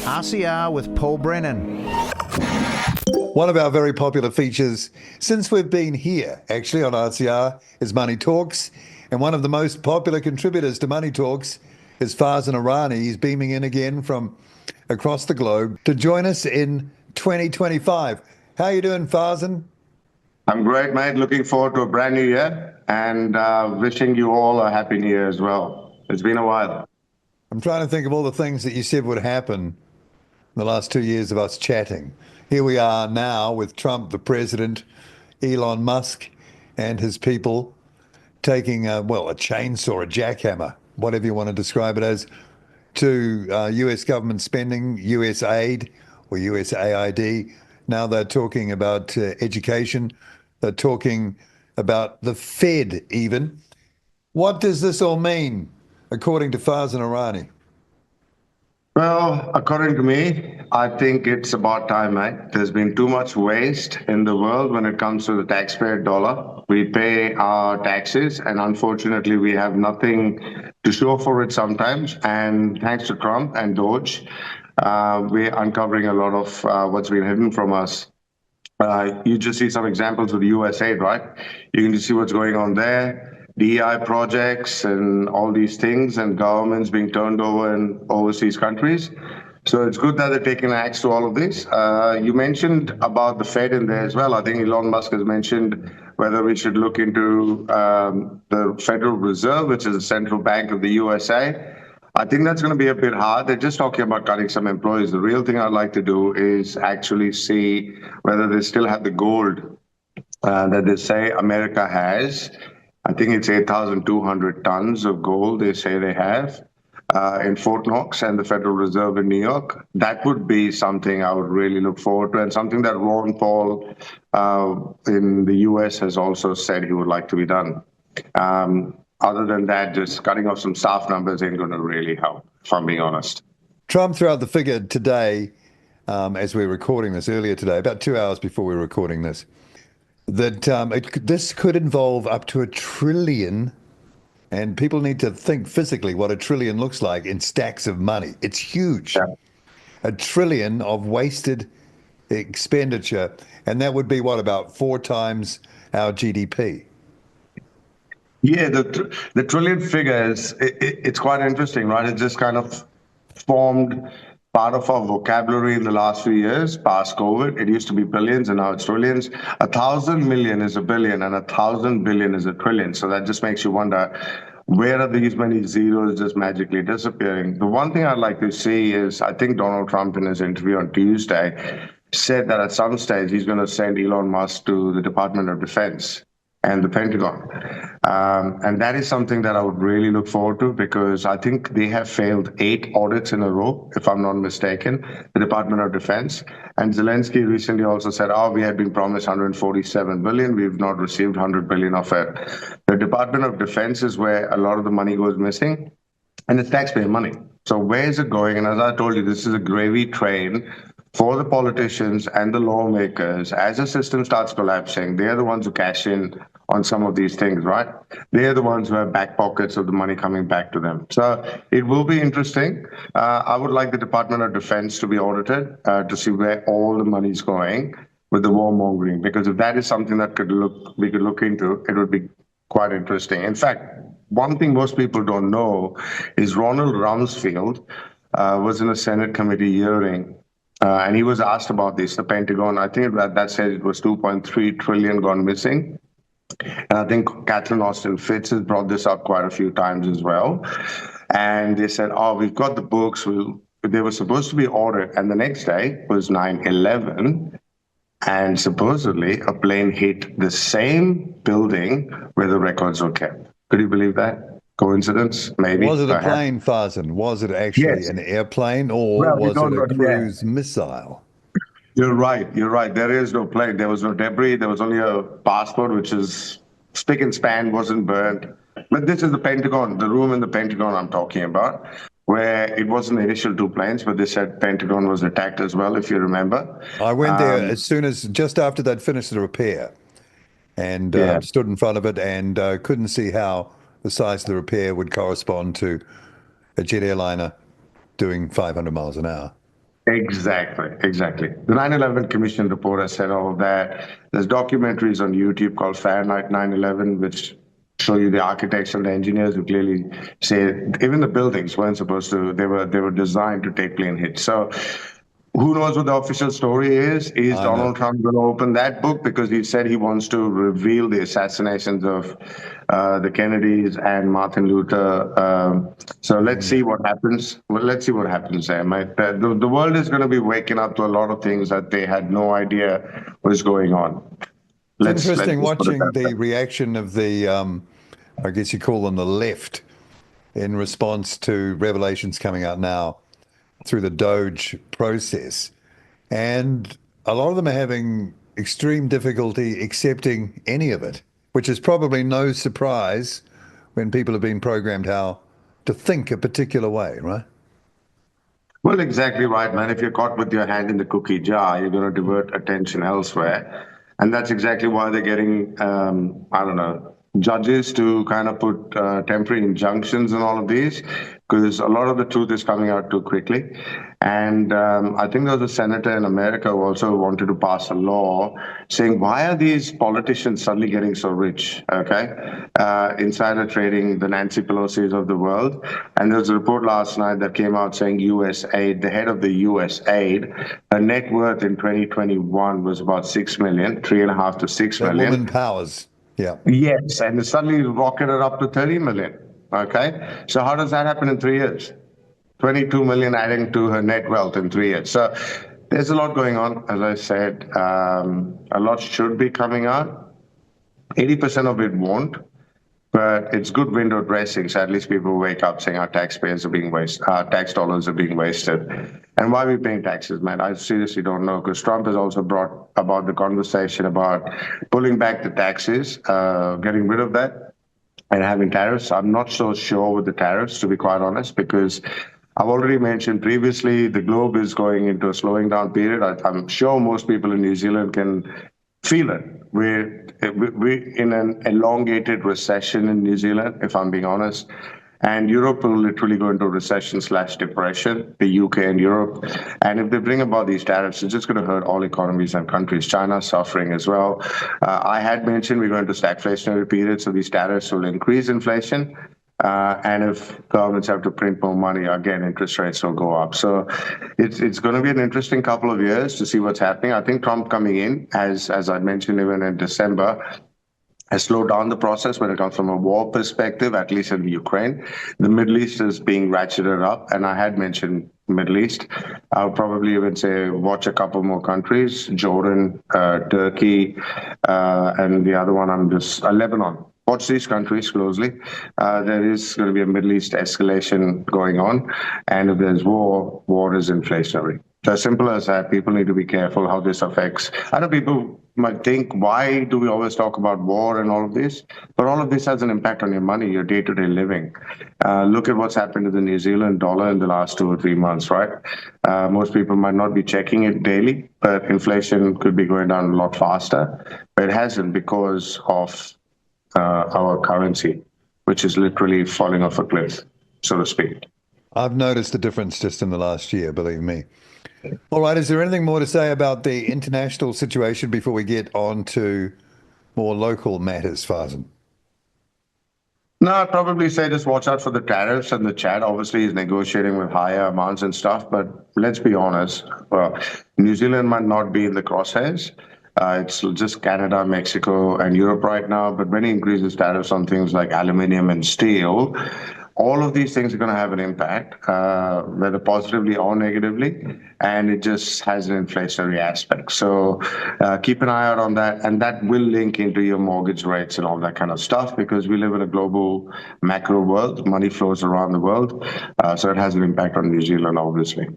RCR with Paul Brennan. One of our very popular features since we've been here, actually, on RCR is Money Talks. And one of the most popular contributors to Money Talks is Farzin Irani. He's beaming in again from across the globe to join us in 2025. How are you doing, Farzin? I'm great, mate. Looking forward to a brand new year and wishing you all a happy new year as well. It's been a while. I'm trying to think of all the things that you said would happen in the last 2 years of us chatting. Here we are now with Trump, the president, Elon Musk and his people taking, a chainsaw, a jackhammer, whatever you want to describe it as, to US government spending, US aid or USAID. Now they're talking about education. They're talking about the Fed even. What does this all mean, according to Farzin Irani? Well, according to me, I think it's about time, mate. There's been too much waste in the world when it comes to the taxpayer dollar. We pay our taxes, and unfortunately, we have nothing to show for it sometimes. And thanks to Trump and DOGE, we're uncovering a lot of what's been hidden from us. You just see some examples of the USAID, right? You can just see what's going on there. DEI projects and all these things, and governments being turned over in overseas countries. So it's good that they're taking an axe to all of this. You mentioned about the Fed in there as well. I think Elon Musk has mentioned whether we should look into the Federal Reserve, which is the central bank of the USA. I think that's going to be a bit hard. They're just talking about cutting some employees. The real thing I'd like to do is actually see whether they still have the gold that they say America has. I think it's 8,200 tons of gold they say they have in Fort Knox and the Federal Reserve in New York. That would be something I would really look forward to, and something that Ron Paul in the US has also said he would like to be done. Other than that, just cutting off some staff numbers ain't going to really help, if I'm being honest. Trump threw out the figure today, as we're recording this earlier today, about 2 hours before we're recording this, that this could involve up to $1 trillion, and people need to think physically what $1 trillion looks like in stacks of money. It's huge. Yeah. $1 trillion of wasted expenditure, and that would be what, about 4 times our GDP? Yeah, the trillion figures, it's quite interesting, right? It just kind of formed part of our vocabulary in the last few years, past COVID. It used to be billions and now it's trillions. 1,000 million is a billion and 1,000 billion is a trillion. So that just makes you wonder, where are these many zeros just magically disappearing? The one thing I'd like to see is, I think Donald Trump in his interview on Tuesday said that at some stage he's going to send Elon Musk to the Department of Defense and the Pentagon. And that is something that I would really look forward to, because I think they have failed 8 audits in a row, if I'm not mistaken, the Department of Defense. And Zelensky recently also said, we had been promised 147 billion. We've not received 100 billion of it. The Department of Defense is where a lot of the money goes missing, and it's taxpayer money. So where is it going? And as I told you, this is a gravy train for the politicians and the lawmakers. As the system starts collapsing, they're the ones who cash in on some of these things, right? They're the ones who have back pockets of the money coming back to them. So it will be interesting. I would like the Department of Defense to be audited to see where all the money's going with the warmongering, because if that is something that we could look into, it would be quite interesting. In fact, one thing most people don't know is Ronald Rumsfeld was in a Senate committee hearing, and he was asked about this, the Pentagon. I think that said it was 2.3 trillion gone missing. And I think Catherine Austin Fitz has brought this up quite a few times as well. And they said, we've got the books. They were supposed to be ordered. And the next day was 9/11. And supposedly a plane hit the same building where the records were kept. Could you believe that? Coincidence? Maybe. Was it a plane, Farzin? Was it actually an airplane, or was it a cruise missile? You're right. There is no plane. There was no debris. There was only a passport, which is spick and span, wasn't burnt. But this is the Pentagon, the room in the Pentagon I'm talking about, where it wasn't the initial 2 planes, but they said Pentagon was attacked as well, if you remember. I went there just after they'd finished the repair, and stood in front of it and couldn't see how the size of the repair would correspond to a jet airliner doing 500 miles an hour. Exactly. The 9/11 Commission report has said all of that. There's documentaries on YouTube called Fahrenheit 9/11, which show you the architects and the engineers who clearly say even the buildings weren't supposed to. They were designed to take plane hits. So who knows what the official story is? Is I know. Donald Trump going to open that book? Because he said he wants to reveal the assassinations of the Kennedys and Martin Luther. So let's see what happens. Well, let's see what happens there. The world is going to be waking up to a lot of things that they had no idea was going on. It's interesting let's put it watching that the way. reaction of the, I guess you call them the left, in response to revelations coming out now through the DOGE process. And a lot of them are having extreme difficulty accepting any of it, which is probably no surprise when people have been programmed how to think a particular way, right? Well, exactly right, man. If you're caught with your hand in the cookie jar, you're going to divert attention elsewhere. And that's exactly why they're getting, I don't know, judges to kind of put temporary injunctions and all of these, because a lot of the truth is coming out too quickly. And I think there was a senator in America who also wanted to pass a law saying, why are these politicians suddenly getting so rich? Okay. Insider trading, the Nancy Pelosi's of the world. And there was a report last night that came out saying USAID, the head of the USAID, her net worth in 2021 was about 6 million, 3.5 to 6 That million. woman powers. Yeah. Yes, and it suddenly rocketed up to 30 million. Okay, so how does that happen in 3 years? 22 million adding to her net wealth in 3 years. So there's a lot going on. As I said, a lot should be coming out. 80% of it won't, but it's good window dressing. So at least people wake up saying our taxpayers are being wasted, our tax dollars are being wasted. And why are we paying taxes, man? I seriously don't know, because Trump has also brought about the conversation about pulling back the taxes, getting rid of that, and having tariffs. I'm not so sure with the tariffs, to be quite honest, because I've already mentioned previously the globe is going into a slowing down period. I'm sure most people in New Zealand can feel it. We're in an elongated recession in New Zealand, if I'm being honest. And Europe will literally go into recession/depression, the UK and Europe. And if they bring about these tariffs, it's just going to hurt all economies and countries. China's suffering as well. I had mentioned we're going to stagflationary period, so these tariffs will increase inflation. And if governments have to print more money, again, interest rates will go up. So it's going to be an interesting couple of years to see what's happening. I think Trump coming in, as I mentioned even in December, has slowed down the process when it comes from a war perspective, at least in the Ukraine. The Middle East is being ratcheted up, and I had mentioned Middle East. I would probably even say watch a couple more countries, Jordan, Turkey, and the other one Lebanon. Watch these countries closely. There is going to be a Middle East escalation going on, and if there's war is inflationary. So as simple as that, people need to be careful how this affects. I know people might think, why do we always talk about war and all of this? But all of this has an impact on your money, your day-to-day living. Look at what's happened to the New Zealand dollar in the last 2 or 3 months, right? Most people might not be checking it daily, but inflation could be going down a lot faster. But it hasn't, because of our currency, which is literally falling off a cliff, so to speak. I've noticed the difference just in the last year, believe me. All right, is there anything more to say about the international situation before we get on to more local matters, Farzin? No, I'd probably say just watch out for the tariffs, and the Chad obviously is negotiating with higher amounts and stuff. But let's be honest, New Zealand might not be in the crosshairs. It's just Canada, Mexico, and Europe right now. But when he increases tariffs on things like aluminium and steel, all of these things are going to have an impact, whether positively or negatively, and it just has an inflationary aspect. So keep an eye out on that, and that will link into your mortgage rates and all that kind of stuff, because we live in a global macro world. Money flows around the world, so it has an impact on New Zealand, obviously.